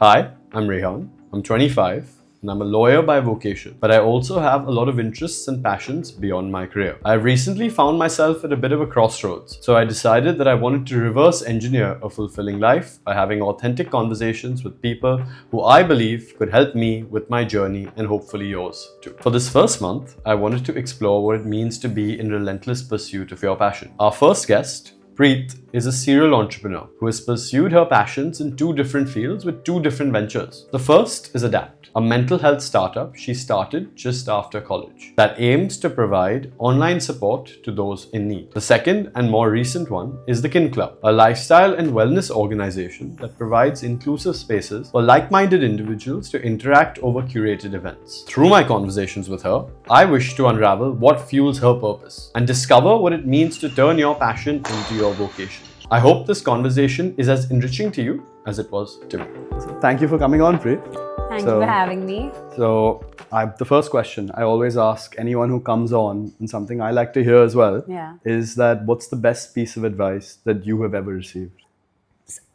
Hi, I'm Rehan. I'm 25 and I'm a lawyer by vocation, but I also have a lot of interests and passions beyond my career. I've recently found myself at a bit of a crossroads, so I decided that I wanted to reverse engineer a fulfilling life by having authentic conversations with people who I believe could help me with my journey and hopefully yours too. For this first month, I wanted to explore what it means to be in relentless pursuit of your passion. Our first guest, Preet, is a serial entrepreneur who has pursued her passions in two different fields with two different ventures. The first is Adapt, a mental health startup she started just after college that aims to provide online support to those in need. The second and more recent one is the Kin Club, a lifestyle and wellness organization that provides inclusive spaces for like-minded individuals to interact over curated events. Through my conversations with her, I wish to unravel what fuels her purpose and discover what it means to turn your passion into your vocation. I hope this conversation is as enriching to you as it was to me. So thank you for coming on, Preet. Thank you for having me. So, the first question I always ask anyone who comes on, and something I like to hear as well, is that what's the best piece of advice that you have ever received?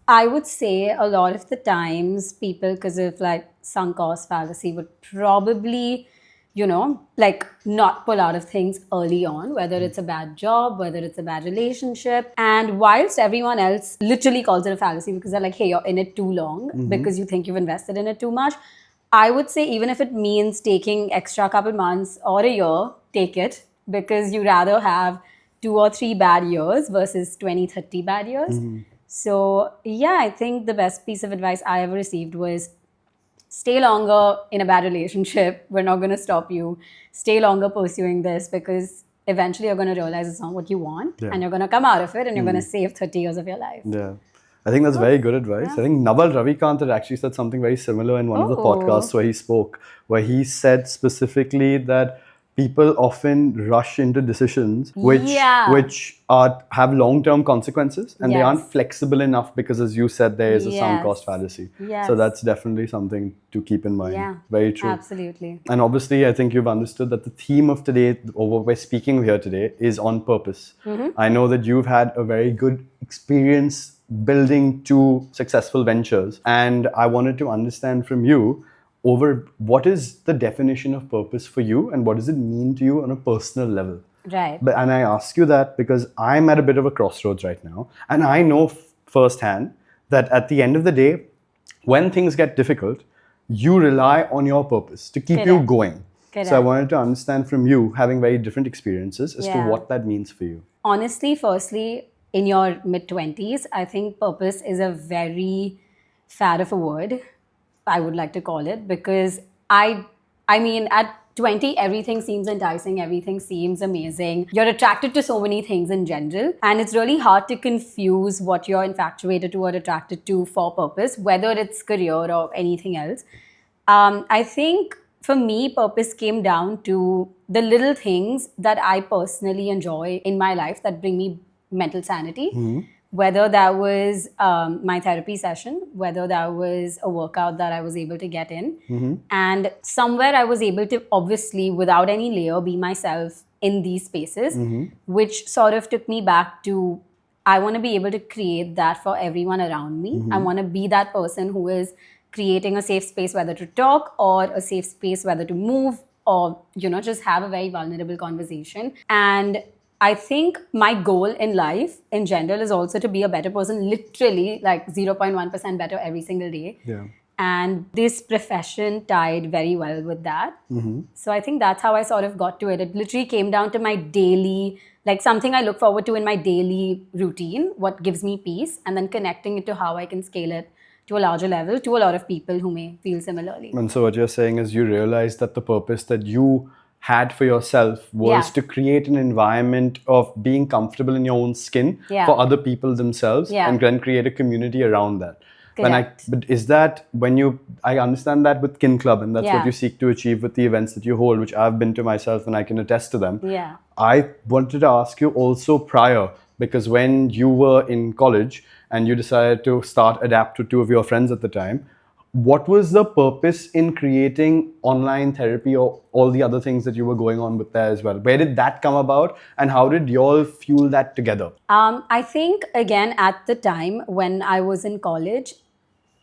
I would say a lot of the times people, because of like sunk cost fallacy, would probably not pull out of things early on, whether it's a bad job, whether it's a bad relationship. And whilst everyone else literally calls it a fallacy because they're like, hey, you're in it too long because you think you've invested in it too much. I would say even if it means taking extra couple months or a year, take it, because you rather have 2 or 3 bad years versus 20, 30 bad years. So yeah, I think the best piece of advice I ever received was stay longer in a bad relationship. We're not going to stop you. Stay longer pursuing this because eventually you're going to realize it's not what you want and you're going to come out of it and you're going to save 30 years of your life. Yeah. I think that's very good advice. I think Naval Ravikant had actually said something very similar in one of the podcasts where he spoke, where he said specifically that people often rush into decisions which have long-term consequences and they aren't flexible enough because, as you said, there is a sunk cost fallacy. So that's definitely something to keep in mind. Very true. Absolutely. And obviously, I think you've understood that the theme of today, or what we're speaking here today, is on purpose. I know that you've had a very good experience building 2 successful ventures, and I wanted to understand from you over what is the definition of purpose for you and what does it mean to you on a personal level. Right. And I ask you that because I'm at a bit of a crossroads right now, and I know firsthand that at the end of the day, when things get difficult, you rely on your purpose to keep you going. So I wanted to understand from you, having very different experiences, as to what that means for you. Honestly, firstly, in your mid-20s, I think purpose is a very fad of a word, I would like to call it, because I mean, at 20, everything seems enticing, everything seems amazing. You're attracted to so many things in general, and it's really hard to confuse what you're infatuated to or attracted to for purpose, whether it's career or anything else. I think for me, purpose came down to the little things that I personally enjoy in my life that bring me mental sanity. Whether that was my therapy session, whether that was a workout that I was able to get in. And somewhere I was able to, obviously, without any layer, be myself in these spaces, which sort of took me back to, I want to be able to create that for everyone around me. I want to be that person who is creating a safe space, whether to talk or a safe space, whether to move or, just have a very vulnerable conversation. And I think my goal in life in general is also to be a better person, literally like 0.1% better every single day. And this profession tied very well with that. So I think that's how I sort of got to it. It literally came down to my daily, like something I look forward to in my daily routine, what gives me peace, and then connecting it to how I can scale it to a larger level to a lot of people who may feel similarly. And so what you're saying is you realize that the purpose that you had for yourself was to create an environment of being comfortable in your own skin for other people themselves and then create a community around that. But is that when I understand that with Kin Club, and that's what you seek to achieve with the events that you hold, which I've been to myself and I can attest to them. I wanted to ask you also prior, because when you were in college and you decided to start Adapt with 2 of your friends at the time, what was the purpose in creating online therapy or all the other things that you were going on with there as well? Where did that come about and how did you all fuel that together? I think, again, at the time when I was in college,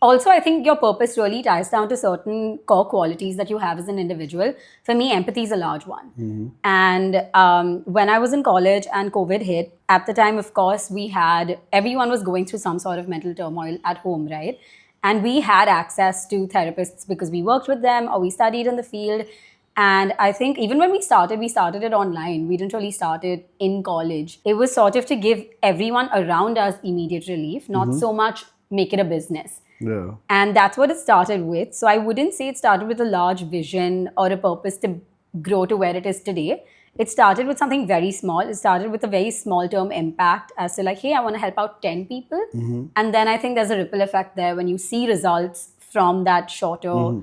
also, I think your purpose really ties down to certain core qualities that you have as an individual. For me, empathy is a large one. And when I was in college and COVID hit, at the time, of course, everyone was going through some sort of mental turmoil at home, right? And we had access to therapists because we worked with them or we studied in the field. And I think even when we started it online. We didn't really start it in college. It was sort of to give everyone around us immediate relief, not so much make it a business. Yeah. And that's what it started with. So I wouldn't say it started with a large vision or a purpose to grow to where it is today. It started with something very small. It started with a very small term impact as to like, hey, I want to help out 10 people. And then I think there's a ripple effect there when you see results from that shorter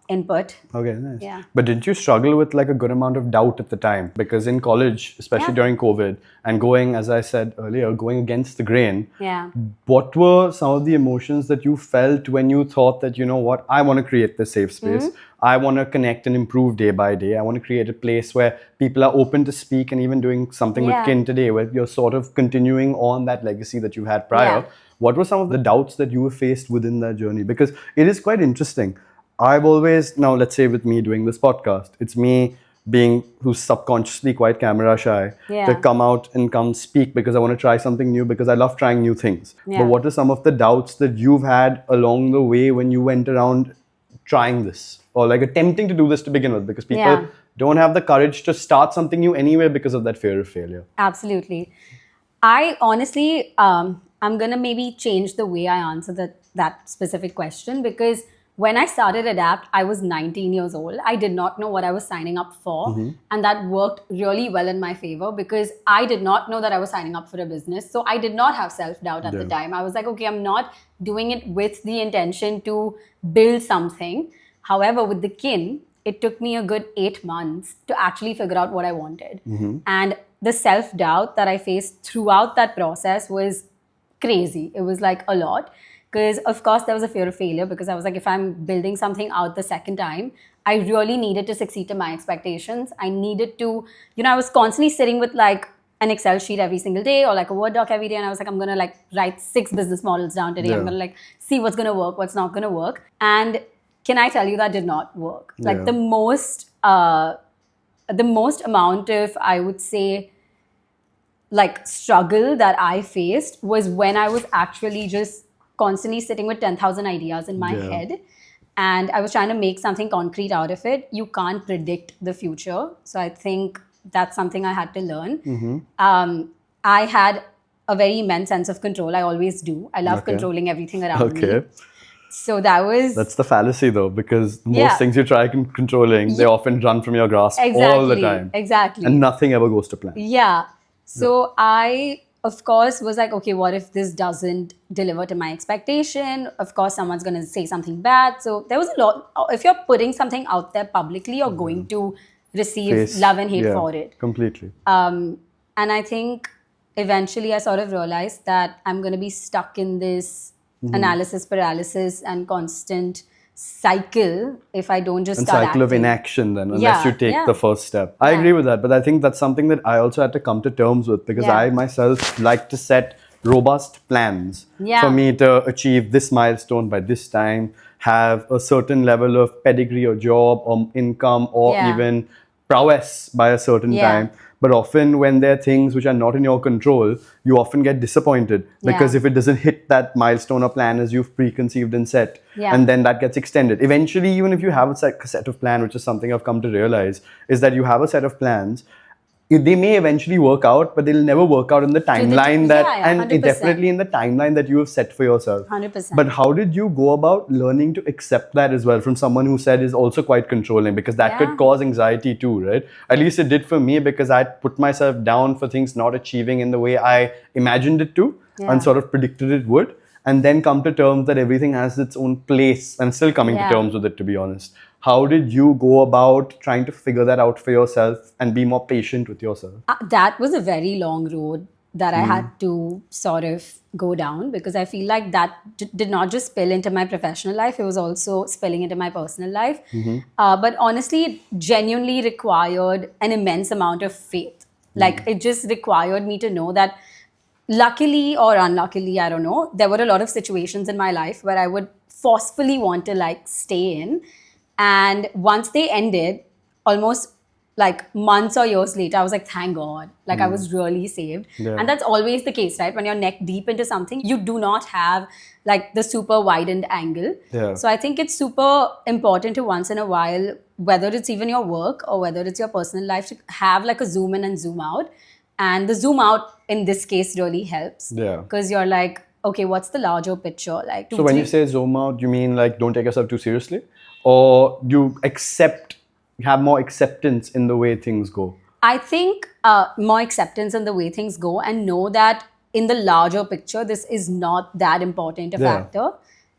input. Okay, nice. Yeah. But didn't you struggle with like a good amount of doubt at the time? Because in college, especially during COVID, and going, as I said earlier, going against the grain, Yeah. what were some of the emotions that you felt when you thought that, you know what, I want to create this safe space. I want to connect and improve day by day. I want to create a place where people are open to speak and even doing something with Kin today, where you're sort of continuing on that legacy that you had prior. Yeah. What were some of the doubts that you were faced within that journey? Because it is quite interesting. I've always, now let's say with me doing this podcast, it's me being who's subconsciously quite camera shy to come out and come speak because I want to try something new, because I love trying new things. But what are some of the doubts that you've had along the way when you went around trying this or like attempting to do this to begin with? Because people don't have the courage to start something new anyway because of that fear of failure. Absolutely. I honestly, I'm going to maybe change the way I answer that specific question, because when I started Adapt, I was 19 years old. I did not know what I was signing up for. And that worked really well in my favor because I did not know that I was signing up for a business. So I did not have self-doubt at the time. I was like, okay, I'm not doing it with the intention to build something. However, with the Kin, it took me a good 8 months to actually figure out what I wanted. And the self-doubt that I faced throughout that process was crazy. It was like a lot. Because, of course, there was a fear of failure because I was like, if I'm building something out the second time, I really needed to succeed to my expectations. I needed to, I was constantly sitting with like an Excel sheet every single day or like a Word doc every day. And I was like, I'm going to like write 6 business models down today. I'm going to like see what's going to work, what's not going to work. And can I tell you that did not work? Like the most amount of, I would say, like struggle that I faced was when I was actually just constantly sitting with 10,000 ideas in my head, and I was trying to make something concrete out of it. You can't predict the future. So I think that's something I had to learn. I had a very immense sense of control. I always do. I love controlling everything around me. So that's the fallacy though, because most things you try controlling, they often run from your grasp all the time. Exactly. And nothing ever goes to plan. Yeah. So I, of course, was like, okay, what if this doesn't deliver to my expectation? Of course, someone's going to say something bad. So there was a lot. If you're putting something out there publicly, you're going to receive love and hate for it. Completely. And I think eventually I sort of realized that I'm going to be stuck in this analysis paralysis and constant cycle if I don't just start cycle of acting. inaction then, unless you take the first step. I agree with that, but I think that's something that I also had to come to terms with, because I myself like to set robust plans for me to achieve this milestone by this time, have a certain level of pedigree or job or income or even prowess by a certain time. But often when there are things which are not in your control, you often get disappointed because if it doesn't hit that milestone or plan as you've preconceived and set, and then that gets extended. Eventually, even if you have a set of plan, which is something I've come to realize, is that you have a set of plans, they may eventually work out, but they'll never work out in the timeline and definitely in the timeline that you have set for yourself. 100%. But how did you go about learning to accept that as well from someone who said is also quite controlling? Because that could cause anxiety too, right? At least it did for me, because I put myself down for things not achieving in the way I imagined it to and sort of predicted it would. And then come to terms that everything has its own place. I'm still coming to terms with it, to be honest. How did you go about trying to figure that out for yourself and be more patient with yourself? That was a very long road that I had to sort of go down, because I feel like that did not just spill into my professional life, it was also spilling into my personal life. But honestly, it genuinely required an immense amount of faith. Like it just required me to know that luckily or unluckily, I don't know, there were a lot of situations in my life where I would forcefully want to like stay in. And once they ended, almost like months or years later, I was like, thank God, like I was really saved. Yeah. And that's always the case, right? When you're neck deep into something, you do not have like the super widened angle. Yeah. So I think it's super important to once in a while, whether it's even your work or whether it's your personal life, to have like a zoom in and zoom out. And the zoom out in this case really helps. Yeah. Because you're like, okay, what's the larger picture? Like, So when you say zoom out, you mean like don't take yourself too seriously? Or you have more acceptance in the way things go? I think more acceptance in the way things go, and know that in the larger picture, this is not that important a factor.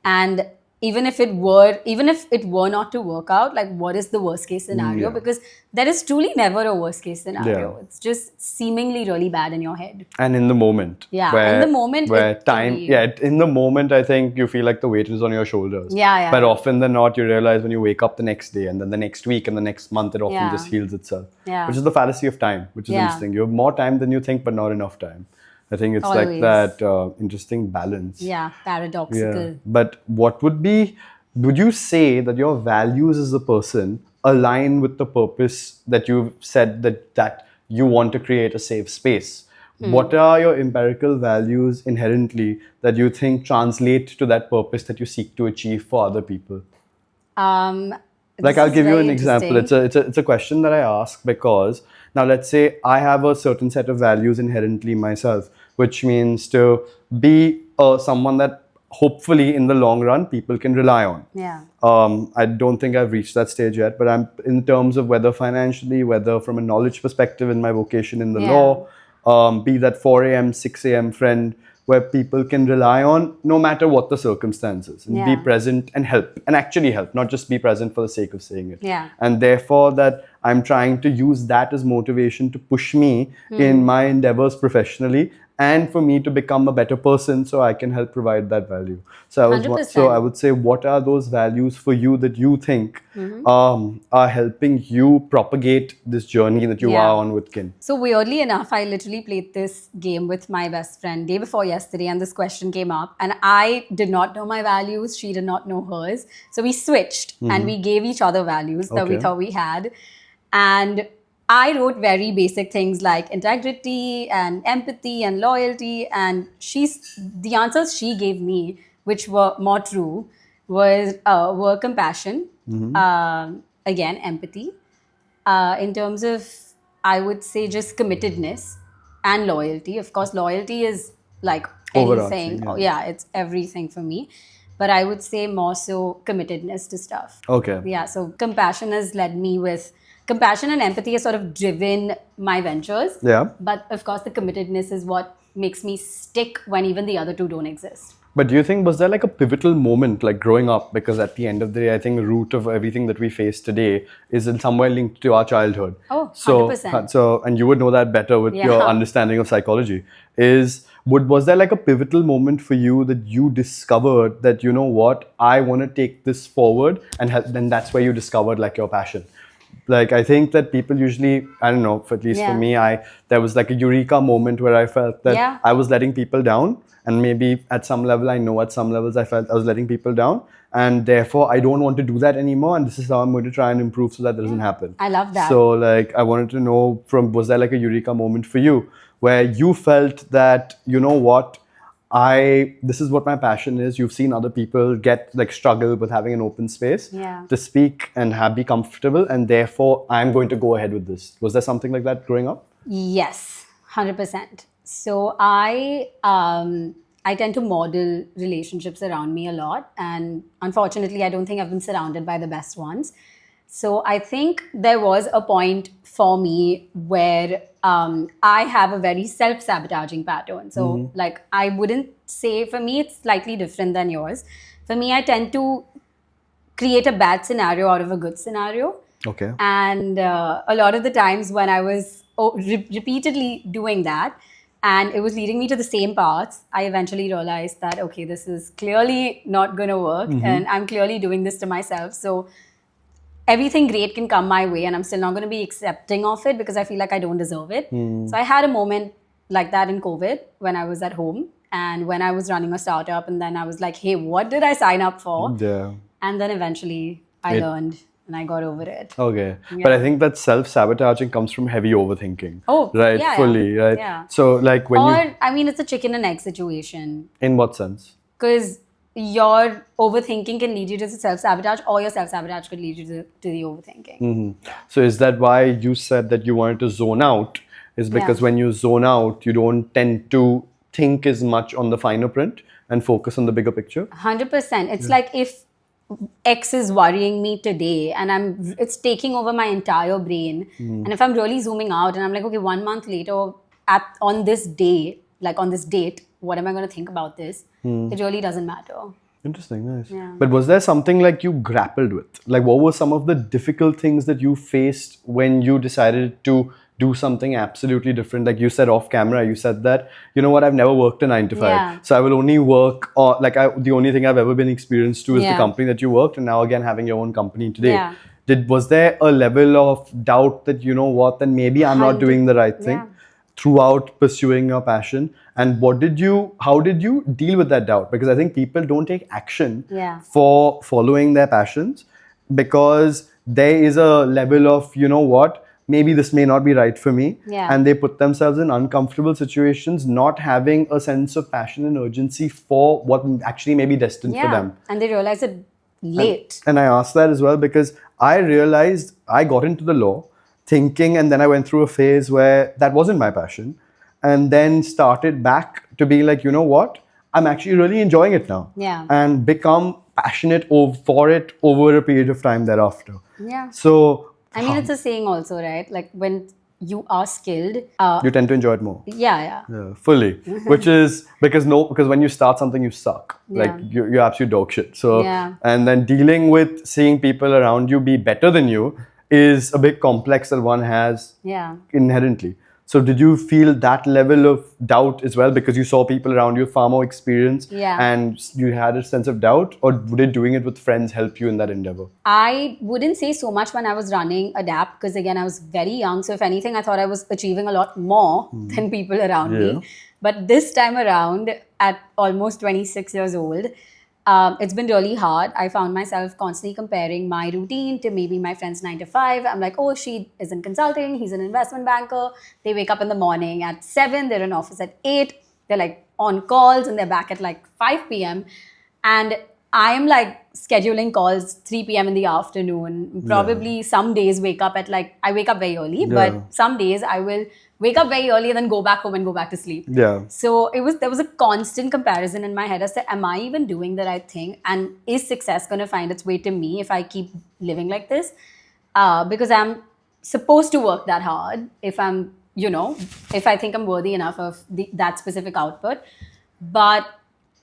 And even if it were not to work out, like what is the worst case scenario? Yeah. Because there is truly never a worst case scenario. Yeah. It's just seemingly really bad in your head. And in the moment. Yeah, in the moment, Where it time, really- in the moment, I think you feel like the weight is on your shoulders. Yeah. But often than not, you realize when you wake up the next day and then the next week and the next month, it often Yeah. just heals itself. Yeah. Which is the fallacy of time, which is Yeah. interesting. You have more time than you think, but not enough time. I think it's like Always. that interesting balance. Yeah, paradoxical. Yeah. But would you say that your values as a person align with the purpose that you've said that you want to create a safe space? What are your empirical values inherently that you think translate to that purpose that you seek to achieve for other people? Like, I'll give you an example. It's a question that I ask because now let's say I have a certain set of values inherently myself, which means to be someone that hopefully in the long run people can rely on. Yeah. I don't think I've reached that stage yet, but I'm in terms of whether financially, whether from a knowledge perspective in my vocation in the law, be that 4 a.m., 6 a.m. friend where people can rely on no matter what the circumstances, and be present and help, and actually help, not just be present for the sake of saying it. Yeah. And therefore that I'm trying to use that as motivation to push me in my endeavors professionally and for me to become a better person so I can help provide that value. So I would say, what are those values for you that you think are helping you propagate this journey that you are on with kin? So weirdly enough, I literally played this game with my best friend day before yesterday, and this question came up, and I did not know my values. She did not know hers. So we switched and we gave each other values that we thought we had. And I wrote very basic things like integrity and empathy and loyalty. And the answers she gave me, which were more true, were compassion, again, empathy. In terms of, I would say, just committedness and loyalty. Of course, loyalty is like anything. Overarching, it's everything for me. But I would say more so committedness to stuff. Okay. Yeah, so compassion has led me with... Compassion and empathy has sort of driven my ventures. Yeah. But of course, the committedness is what makes me stick when even the other two don't exist. But do you think, was there like a pivotal moment, like growing up? Because at the end of the day, I think the root of everything that we face today is in some way linked to our childhood. Oh, 100%. So, and you would know that better with your understanding of psychology. Was there like a pivotal moment for you that you discovered that, you know what, I want to take this forward, and then that's where you discovered like your passion? Like, I think that people usually, I don't know, at least for me, there was like a eureka moment where I felt that I was letting people down. And maybe at some level, I know at some levels I felt I was letting people down. And therefore, I don't want to do that anymore. And this is how I'm going to try and improve so that doesn't happen. I love that. So like, I wanted to know was there like a eureka moment for you where you felt that, you know what, this is what my passion is. You've seen other people struggle with having an open space to speak and be comfortable, and therefore I'm going to go ahead with this. Was there something like that growing up? Yes, 100%. So I tend to model relationships around me a lot, and unfortunately, I don't think I've been surrounded by the best ones. So I think there was a point for me where I have a very self-sabotaging pattern. So like, I wouldn't say, for me, it's slightly different than yours. For me, I tend to create a bad scenario out of a good scenario. Okay. And a lot of the times when I was repeatedly doing that, and it was leading me to the same paths, I eventually realized that, okay, this is clearly not going to work. And I'm clearly doing this to myself. So everything great can come my way, and I'm still not going to be accepting of it because I feel like I don't deserve it. So I had a moment like that in COVID when I was at home and when I was running a startup. And then I was like, hey, what did I sign up for? Yeah. And then eventually I learned and I got over it. Okay. But I think that self-sabotaging comes from heavy overthinking. Oh, right? yeah, Fully, right? yeah. So like when Or, I mean, it's a chicken and egg situation. in what sense? Because your overthinking can lead you to the self-sabotage, or your self-sabotage could lead you to the overthinking. So is that why you said that you wanted to zone out? Is because Yeah. when you zone out, you don't tend to think as much on the finer print and focus on the bigger picture? 100%. It's like if X is worrying me today and it's taking over my entire brain. And if I'm really zooming out and I'm like, okay, 1 month later on this day, like on this date, what am I going to think about this? It really doesn't matter. Interesting, nice. Yeah. But was there something like you grappled with? Like what were some of the difficult things that you faced when you decided to do something absolutely different? Like you said off camera, you said that, you know what, I've never worked a 9 to 5. Yeah. So I will only work, or like the only thing I've ever been experienced to is the Yeah. company that you worked, and now again having your own company today. Yeah. Was there a level of doubt that, you know what, then maybe I'm not doing the right thing? Yeah. Throughout pursuing your passion, and how did you deal with that doubt? Because I think people don't take action Yeah. for following their passions because there is a level of, you know what, maybe this may not be right for me. Yeah. And they put themselves in uncomfortable situations, not having a sense of passion and urgency for what actually may be destined for them. And they realize it late. And I asked that as well because I realized I got into the law thinking, and then I went through a phase where that wasn't my passion, and then started back to be like, you know what, I'm actually really enjoying it now. Yeah. And become passionate for it over a period of time thereafter. Yeah. So I mean, it's a saying also, right? Like when you are skilled, you tend to enjoy it more. yeah. Yeah, fully. Which is because when you start something, you suck. Like Yeah. you're absolute dog shit. So Yeah. and then dealing with seeing people around you be better than you is a bit complex that one has Yeah. inherently. So did you feel that level of doubt as well because you saw people around you far more experienced Yeah. and you had a sense of doubt, or did doing it with friends help you in that endeavor? I wouldn't say so much when I was running Adapt because again, I was very young. So if anything, I thought I was achieving a lot more than people around Yeah. me. But this time around, at almost 26 years old, it's been really hard. I found myself constantly comparing my routine to maybe my friend's 9 to 5. I'm like, oh, she is in consulting. He's an investment banker. They wake up in the morning at 7. They're in office at 8. They're like on calls and they're back at like 5 p.m. And I'm like scheduling calls 3 p.m. in the afternoon. Probably some days I wake up very early, but some days I will wake up very early and then go back home and go back to sleep. Yeah. So there was a constant comparison in my head as to, am I even doing the right thing? And is success going to find its way to me if I keep living like this? Because I'm supposed to work that hard if if I think I'm worthy enough of that specific output. But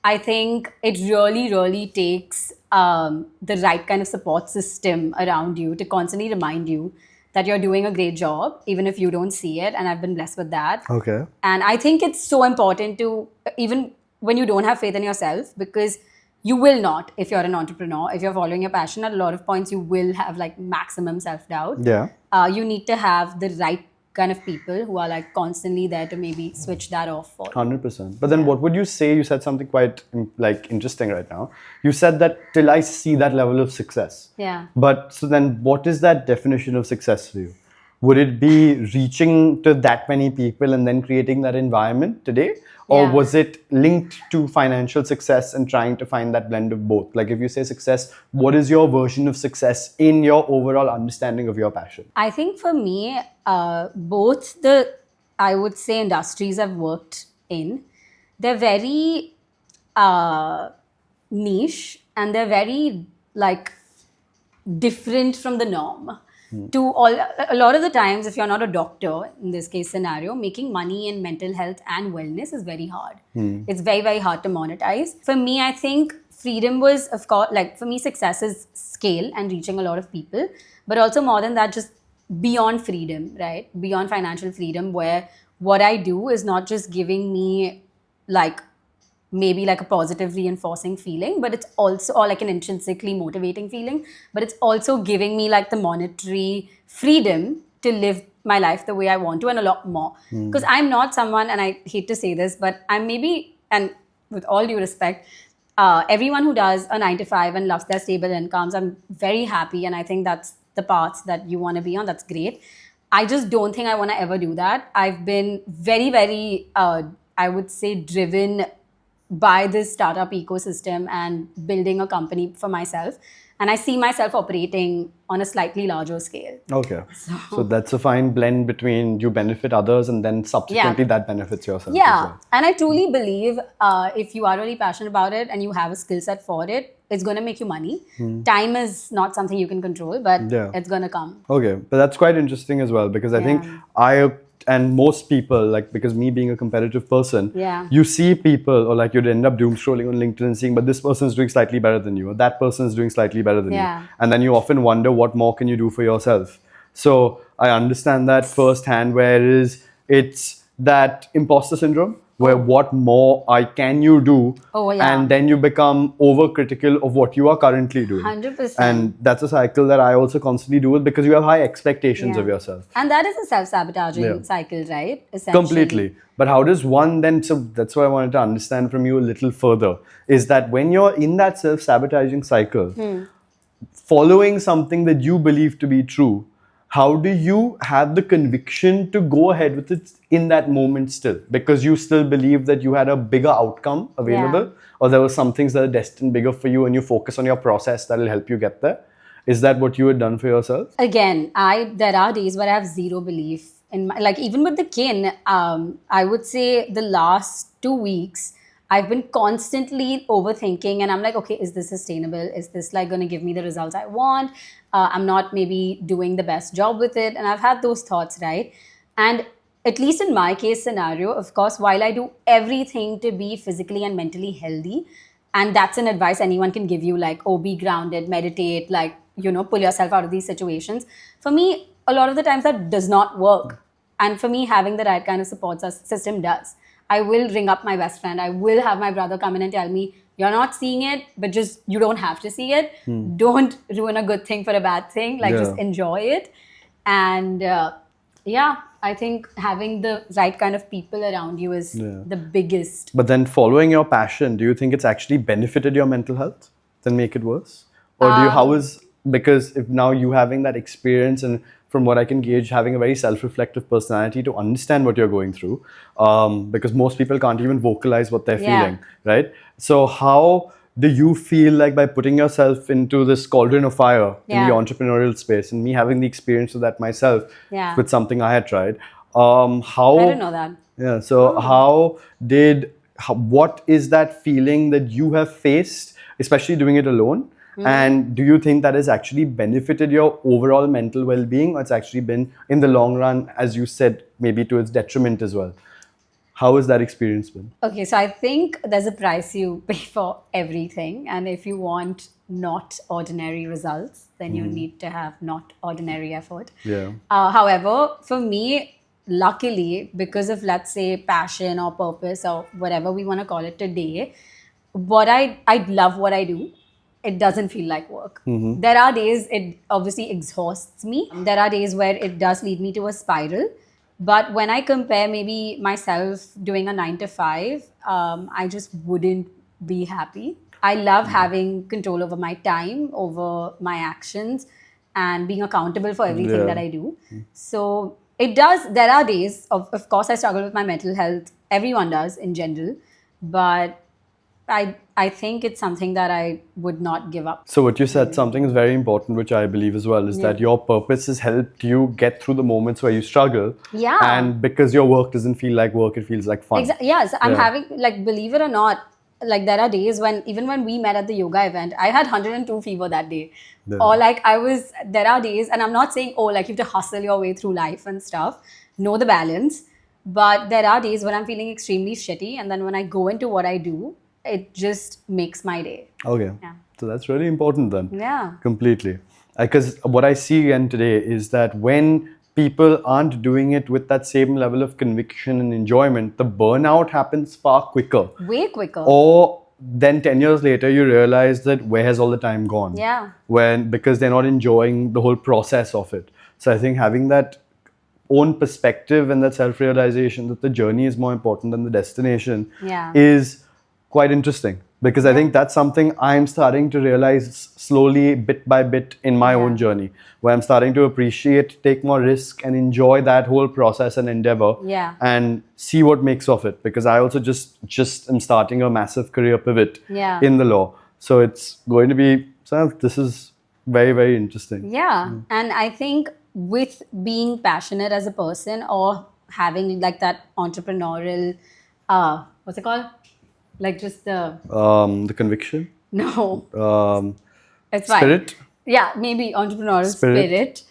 I think it really, really takes the right kind of support system around you to constantly remind you that you're doing a great job, even if you don't see it. And I've been blessed with that. Okay. And I think it's so important to, even when you don't have faith in yourself, because you will not, if you're an entrepreneur, if you're following your passion, at a lot of points, you will have like maximum self-doubt. Yeah. You need to have the right kind of people who are like constantly there to maybe switch that off for you. 100%. But then what would you say? You said something quite like interesting right now. You said that till I see that level of success. Yeah. But so then what is that definition of success for you? Would it be reaching to that many people and then creating that environment today? Or Yeah. was it linked to financial success and trying to find that blend of both? Like if you say success, what is your version of success in your overall understanding of your passion? I think for me, both the, I would say, industries I've worked in, they're very niche and they're very like different from the norm. A lot of the times, if you're not a doctor, in this case scenario, making money in mental health and wellness is very hard. It's very, very hard to monetize. For me, I think freedom was, of course, like for me, success is scale and reaching a lot of people, but also more than that, just beyond freedom, right? Beyond financial freedom, where what I do is not just giving me like maybe like a positive reinforcing feeling, but it's also, or like an intrinsically motivating feeling, but it's also giving me like the monetary freedom to live my life the way I want to, and a lot more. Because I'm not someone, and I hate to say this, but I'm maybe, and with all due respect, everyone who does a 9 to 5 and loves their stable incomes, I'm very happy, and I think that's the path that you want to be on. That's great. I just don't think I want to ever do that. I've been very, very, I would say, driven by this startup ecosystem and building a company for myself. And I see myself operating on a slightly larger scale. Okay. So that's a fine blend between you benefit others and then subsequently that benefits yourself. Yeah. As well. And I truly believe if you are really passionate about it and you have a skill set for it, it's going to make you money. Time is not something you can control, but it's going to come. Okay. But that's quite interesting as well, because I think and most people, like, because me being a competitive person, you see people, or like you'd end up doom scrolling on LinkedIn and seeing, but this person's doing slightly better than you, or that person's doing slightly better than you. And then you often wonder what more can you do for yourself. So I understand that firsthand, whereas it's that imposter syndrome, where what more can you do, and then you become overcritical of what you are currently doing. 100%. And that's a cycle that I also constantly do with, because you have high expectations of yourself. And that is a self-sabotaging cycle, right? Completely. But how does one then, so that's what I wanted to understand from you a little further, is that when you're in that self-sabotaging cycle, following something that you believe to be true, how do you have the conviction to go ahead with it in that moment still? Because you still believe that you had a bigger outcome available, or there were some things that are destined bigger for you, and you focus on your process that will help you get there. Is that what you had done for yourself? Again, there are days where I have zero belief in my, like, even with the kin, I would say the last 2 weeks, I've been constantly overthinking, and I'm like, okay, is this sustainable? Is this like going to give me the results I want? I'm not maybe doing the best job with it. And I've had those thoughts, right? And at least in my case scenario, of course, while I do everything to be physically and mentally healthy, and that's an advice anyone can give you, like, oh, be grounded, meditate, like, pull yourself out of these situations. For me, a lot of the times that does not work. And for me, having the right kind of support system does. I will ring up my best friend. I will have my brother come in and tell me, you're not seeing it, but just, you don't have to see it. Don't ruin a good thing for a bad thing. Like, just enjoy it. And I think having the right kind of people around you is the biggest. But then following your passion, do you think it's actually benefited your mental health than make it worse? Or because if now you having that experience, and from what I can gauge, having a very self-reflective personality to understand what you're going through, because most people can't even vocalize what they're feeling, right? So how do you feel like, by putting yourself into this cauldron of fire in the entrepreneurial space, and me having the experience of that myself with something I had tried, how... I don't know that. Yeah, so what is that feeling that you have faced, especially doing it alone? And do you think that has actually benefited your overall mental well-being, or it's actually been, in the long run, as you said, maybe to its detriment as well? How has that experience been? Okay, so I think there's a price you pay for everything. And if you want not ordinary results, then you need to have not ordinary effort. However, for me, luckily, because of, let's say, passion or purpose or whatever we want to call it today, I love what I do. It doesn't feel like work. There are days it obviously exhausts me. There are days where it does lead me to a spiral. But when I compare maybe myself doing a 9 to 5, I just wouldn't be happy. I love having control over my time, over my actions, and being accountable for everything that I do. So there are days, of course, I struggle with my mental health. Everyone does in general. But I think it's something that I would not give up. So what you said, something is very important, which I believe as well, is that your purpose has helped you get through the moments where you struggle. And because your work doesn't feel like work, it feels like fun. Yes, I'm having, like, believe it or not, like, there are days when, even when we met at the yoga event, I had 102 fever that day. Or like there are days, and I'm not saying, oh, like, you have to hustle your way through life and stuff. Know the balance. But there are days when I'm feeling extremely shitty. And then when I go into what I do, it just makes my day. Okay. So that's really important then. Yeah. Completely. Because what I see again today is that when people aren't doing it with that same level of conviction and enjoyment, the burnout happens far quicker. Way quicker. Or then 10 years later, you realize that where has all the time gone? Yeah. Because they're not enjoying the whole process of it. So I think having that own perspective and that self-realization that the journey is more important than the destination Yeah. is quite interesting, because I think that's something I'm starting to realize slowly, bit by bit, in my own journey, where I'm starting to appreciate, take more risk, and enjoy that whole process and endeavor, Yeah. and see what makes of it. Because I also just am starting a massive career pivot Yeah. in the law, so it's going to be. So this is very, very interesting. Yeah. And I think with being passionate as a person or having like that entrepreneurial, what's it called? Like just the, The conviction, no, it's fine. spirit. Yeah, maybe entrepreneurial spirit.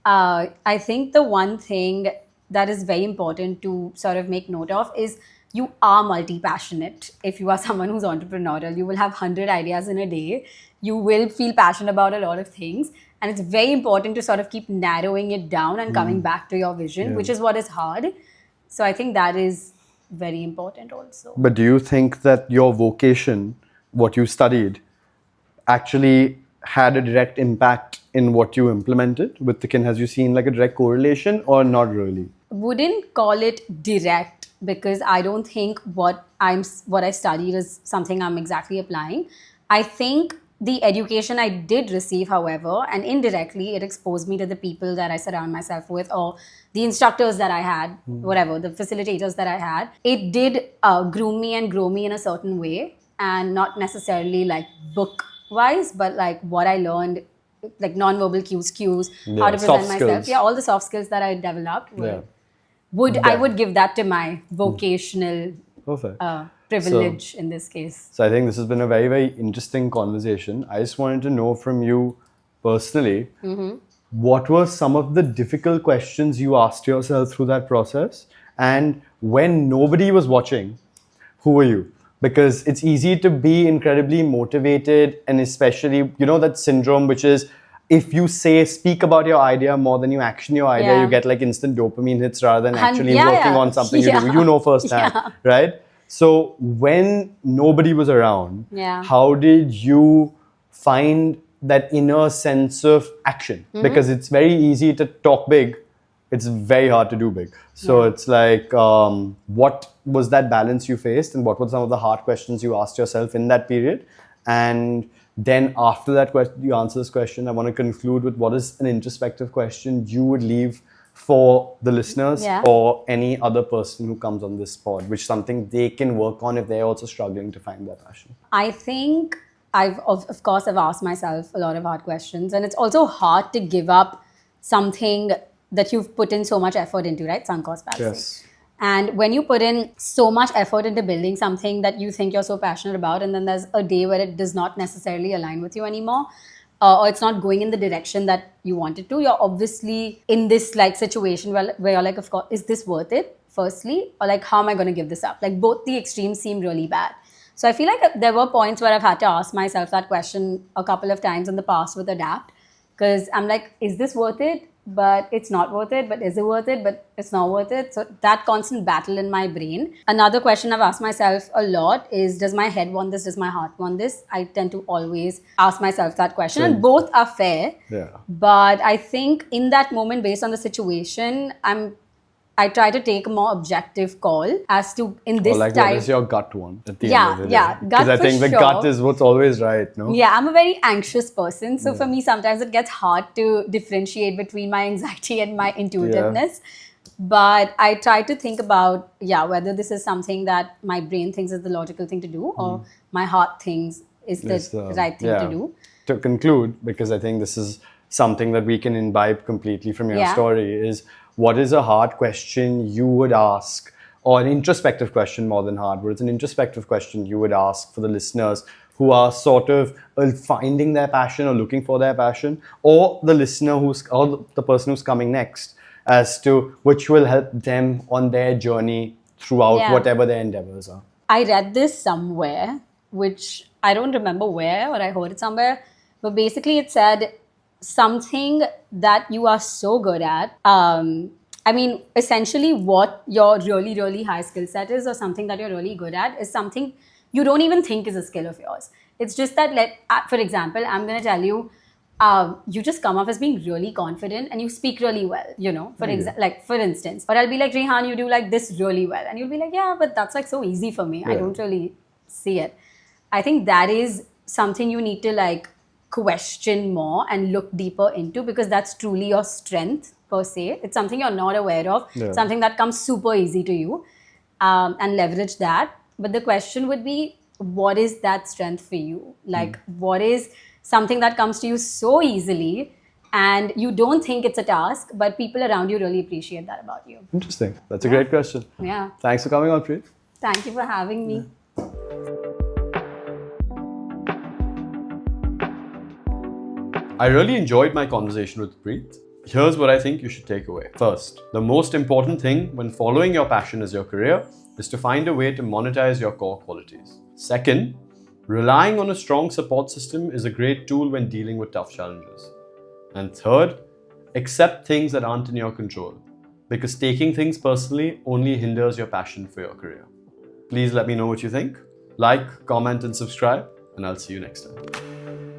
I think the one thing that is very important to sort of make note of is you are multi-passionate. If you are someone who's entrepreneurial, you will have 100 ideas in a day. You will feel passionate about a lot of things. And it's very important to sort of keep narrowing it down and coming back to your vision, which is what is hard. So I think that is very important also. But do you think that your vocation, what you studied, actually had a direct impact in what you implemented with the kin? Has you seen like a direct correlation or not really? Wouldn't call it direct, because I don't think what I studied is something I'm exactly applying. I think the education I did receive, however, and indirectly it exposed me to the people that I surround myself with, or the instructors that I had, whatever, the facilitators that I had. It did groom me and grow me in a certain way, and not necessarily like book wise, but like what I learned, like non-verbal cues, how to present soft myself. skills. Yeah, all the soft skills that I developed were, Yeah. I would give that to my vocational Perfect. privilege in this case. So I think this has been a very, very interesting conversation. I just wanted to know from you personally, what were some of the difficult questions you asked yourself through that process? And when nobody was watching, who were you? Because it's easy to be incredibly motivated, and especially, you know, that syndrome, which is if you speak about your idea more than you action your idea, Yeah. you get like instant dopamine hits rather than actually yeah, working yeah. on something Yeah. you know firsthand, Yeah. right? So when nobody was around, Yeah. how did you find that inner sense of action? Because it's very easy to talk big, it's very hard to do big. So it's like, what was that balance you faced, and what were some of the hard questions you asked yourself in that period? And then after that question, you answer this question, I want to conclude with what is an introspective question you would leave for the listeners Yeah. or any other person who comes on this pod, which is something they can work on if they're also struggling to find their passion. I think of course, I've asked myself a lot of hard questions, and it's also hard to give up something that you've put in so much effort into, right? Sunk cost fallacy. Yes. And when you put in so much effort into building something that you think you're so passionate about, and then there's a day where it does not necessarily align with you anymore, or it's not going in the direction that you wanted to, you're obviously in this like situation where you're like, of course, is this worth it? Firstly, or like, how am I going to give this up? Like both the extremes seem really bad. So I feel like there were points where I've had to ask myself that question a couple of times in the past with Adapt, because I'm like, is this worth it? But it's not worth it. But is it worth it? But it's not worth it. So that constant battle in my brain. Another question I've asked myself a lot is, does my head want this? Does my heart want this? I tend to always ask myself that question, and both are fair. Yeah. But I think in that moment, based on the situation, I try to take a more objective call as to in this Or like, time. what is your gut one at the Yeah, end of the day? yeah, gut Because I for think the sure. gut is what's always right, no? Yeah, I'm a very anxious person. So for me, sometimes it gets hard to differentiate between my anxiety and my intuitiveness. But I try to think about, whether this is something that my brain thinks is the logical thing to do, or my heart thinks is the right thing to do. To conclude, because I think this is something that we can imbibe completely from your story, is what is a hard question you would ask, or an introspective question more than hard, but it's an introspective question you would ask for the listeners who are sort of finding their passion or looking for their passion, or the listener or the person who's coming next, as to which will help them on their journey throughout whatever their endeavors are. I read this somewhere, which I don't remember where, or I heard it somewhere, but basically it said something that you are so good at. I mean, essentially what your really, really high skill set is, or something that you're really good at, is something you don't even think is a skill of yours. It's just that, for example, I'm going to tell you, you just come off as being really confident and you speak really well, for instance. Or I'll be like, Rehan, you do like this really well. And you'll be like, yeah, but that's like so easy for me. I don't really see it. I think that is something you need to like question more and look deeper into, because that's truly your strength per se. It's something you're not aware of, something that comes super easy to you, and leverage that. But the question would be, what is that strength for you? Like, what is something that comes to you so easily and you don't think it's a task, but people around you really appreciate that about you? Interesting. That's a great question. Yeah. Thanks for coming on, Preet. Thank you for having me. I really enjoyed my conversation with Preet. Here's what I think you should take away. First, the most important thing when following your passion as your career is to find a way to monetize your core qualities. Second, relying on a strong support system is a great tool when dealing with tough challenges. And third, accept things that aren't in your control, because taking things personally only hinders your passion for your career. Please let me know what you think. Like, comment, and subscribe, and I'll see you next time.